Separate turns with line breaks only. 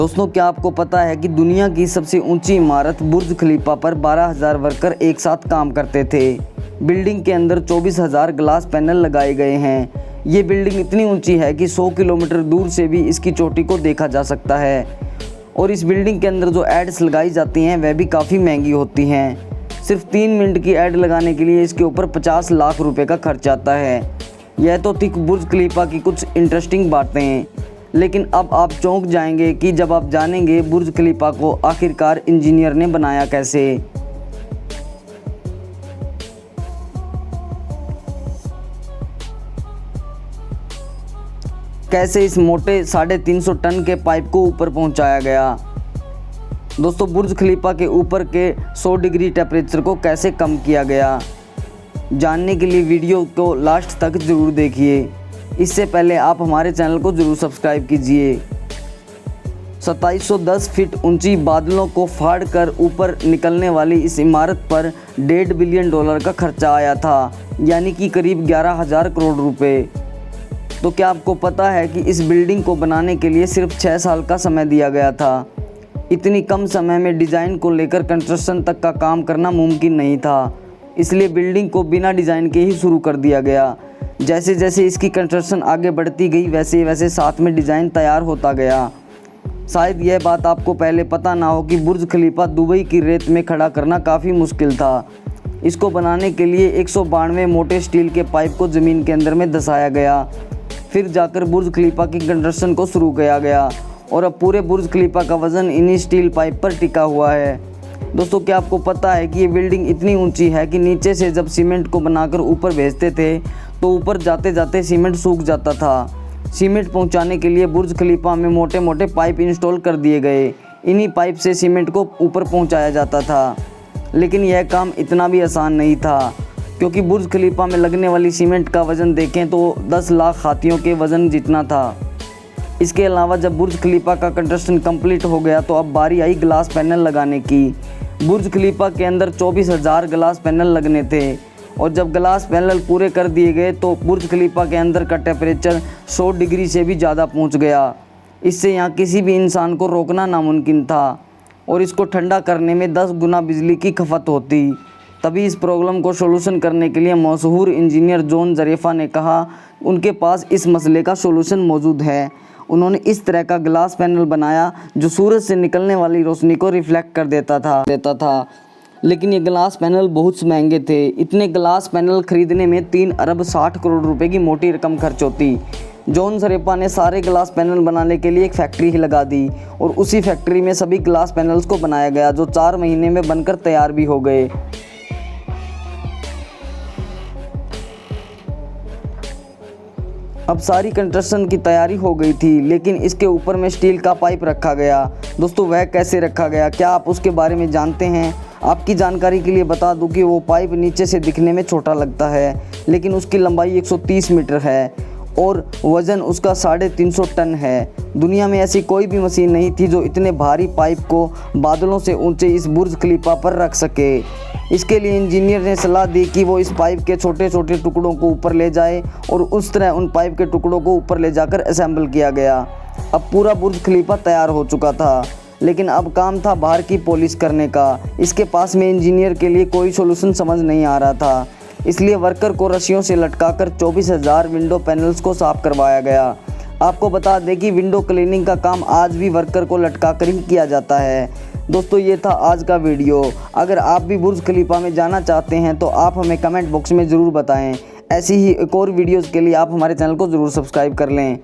दोस्तों, क्या आपको पता है कि दुनिया की सबसे ऊंची इमारत बुर्ज खलीफा पर 12,000 वर्कर एक साथ काम करते थे। बिल्डिंग के अंदर 24,000 ग्लास पैनल लगाए गए हैं। ये बिल्डिंग इतनी ऊंची है कि 100 किलोमीटर दूर से भी इसकी चोटी को देखा जा सकता है। और इस बिल्डिंग के अंदर जो एड्स लगाई जाती हैं वह भी काफ़ी महंगी होती हैं। सिर्फ 3 मिनट की ऐड लगाने के लिए इसके ऊपर 50 लाख रुपए का खर्च आता है। यह तो थी बुर्ज खलीफा की कुछ इंटरेस्टिंग बातें, लेकिन अब आप चौंक जाएंगे कि जब आप जानेंगे बुर्ज खलीफा को आखिरकार इंजीनियर ने बनाया कैसे। कैसे इस मोटे 350 टन के पाइप को ऊपर पहुंचाया गया। दोस्तों, बुर्ज खलीफा के ऊपर के 100 डिग्री टेम्परेचर को कैसे कम किया गया, जानने के लिए वीडियो को लास्ट तक ज़रूर देखिए। इससे पहले आप हमारे चैनल को ज़रूर सब्सक्राइब कीजिए। 2710 फीट ऊंची बादलों को फाड़ कर ऊपर निकलने वाली इस इमारत पर $1.5 बिलियन का खर्चा आया था, यानी कि करीब 11,000 करोड़ रुपए। तो क्या आपको पता है कि इस बिल्डिंग को बनाने के लिए सिर्फ 6 साल का समय दिया गया था। इतनी कम समय में डिज़ाइन को लेकर कंस्ट्रक्शन तक का काम करना मुमकिन नहीं था, इसलिए बिल्डिंग को बिना डिज़ाइन के ही शुरू कर दिया गया। जैसे जैसे इसकी कंस्ट्रक्शन आगे बढ़ती गई वैसे वैसे साथ में डिज़ाइन तैयार होता गया। शायद यह बात आपको पहले पता ना हो कि बुर्ज खलीफा दुबई की रेत में खड़ा करना काफ़ी मुश्किल था। इसको बनाने के लिए 192 मोटे स्टील के पाइप को ज़मीन के अंदर में धंसाया गया। फिर जाकर बुर्ज खलीफा की कंस्ट्रक्शन को शुरू किया गया और अब पूरे बुर्ज खलीफा का वज़न इन्हीं स्टील पाइप पर टिका हुआ है। दोस्तों, क्या आपको पता है कि ये बिल्डिंग इतनी ऊंची है कि नीचे से जब सीमेंट को बनाकर ऊपर भेजते थे तो ऊपर जाते जाते सीमेंट सूख जाता था। सीमेंट पहुंचाने के लिए बुर्ज खलीफा में मोटे मोटे पाइप इंस्टॉल कर दिए गए। इन्हीं पाइप से सीमेंट को ऊपर पहुंचाया जाता था। लेकिन यह काम इतना भी आसान नहीं था, क्योंकि बुर्ज खलीफा में लगने वाली सीमेंट का वज़न देखें तो 10 लाख हाथियों के वज़न जितना था। इसके अलावा जब बुर्ज खलीफा का कंस्ट्रक्शन कंप्लीट हो गया तो अब बारी आई ग्लास पैनल लगाने की। बुर्ज खलीफा के अंदर 24,000 ग्लास पैनल लगने थे और जब ग्लास पैनल पूरे कर दिए गए तो बुर्ज खलीफा के अंदर का टेम्परेचर 100 डिग्री से भी ज़्यादा पहुंच गया। इससे यहाँ किसी भी इंसान को रोकना नामुमकिन था और इसको ठंडा करने में 10 गुना बिजली की खपत होती। तभी इस प्रॉब्लम को सोल्यूशन करने के लिए मशहूर इंजीनियर जॉन ज़रेफा ने कहा उनके पास इस मसले का सोल्यूशन मौजूद है। उन्होंने इस तरह का ग्लास पैनल बनाया जो सूरज से निकलने वाली रोशनी को रिफ्लेक्ट कर देता था। लेकिन ये ग्लास पैनल बहुत महंगे थे। इतने ग्लास पैनल खरीदने में 3 अरब 60 करोड़ रुपए की मोटी रकम खर्च होती। जॉन ज़रेफा ने सारे ग्लास पैनल बनाने के लिए एक फैक्ट्री ही लगा दी और उसी फैक्ट्री में सभी ग्लास पैनल्स को बनाया गया, जो 4 महीने में बनकर तैयार भी हो गए। अब सारी कंस्ट्रक्शन की तैयारी हो गई थी, लेकिन इसके ऊपर में स्टील का पाइप रखा गया। दोस्तों, वह कैसे रखा गया, क्या आप उसके बारे में जानते हैं? आपकी जानकारी के लिए बता दूं कि वो पाइप नीचे से दिखने में छोटा लगता है, लेकिन उसकी लंबाई 130 मीटर है और वज़न उसका 350 टन है। दुनिया में ऐसी कोई भी मशीन नहीं थी जो इतने भारी पाइप को बादलों से ऊंचे इस बुर्ज खलीफा पर रख सके। इसके लिए इंजीनियर ने सलाह दी कि वो इस पाइप के छोटे छोटे टुकड़ों को ऊपर ले जाए और उस तरह उन पाइप के टुकड़ों को ऊपर ले जाकर असेंबल किया गया। अब पूरा बुर्ज खलीफा तैयार हो चुका था, लेकिन अब काम था बाहर की पॉलिश करने का। इसके पास में इंजीनियर के लिए कोई सोल्यूशन समझ नहीं आ रहा था, इसलिए वर्कर को रस्सियों से लटकाकर 24,000 विंडो पैनल्स को साफ करवाया गया। आपको बता दें कि विंडो क्लीनिंग का काम आज भी वर्कर को लटकाकर ही किया जाता है। दोस्तों, ये था आज का वीडियो। अगर आप भी बुर्ज खलीफा में जाना चाहते हैं तो आप हमें कमेंट बॉक्स में ज़रूर बताएं। ऐसी ही एक और वीडियोज़ के लिए आप हमारे चैनल को ज़रूर सब्सक्राइब कर लें।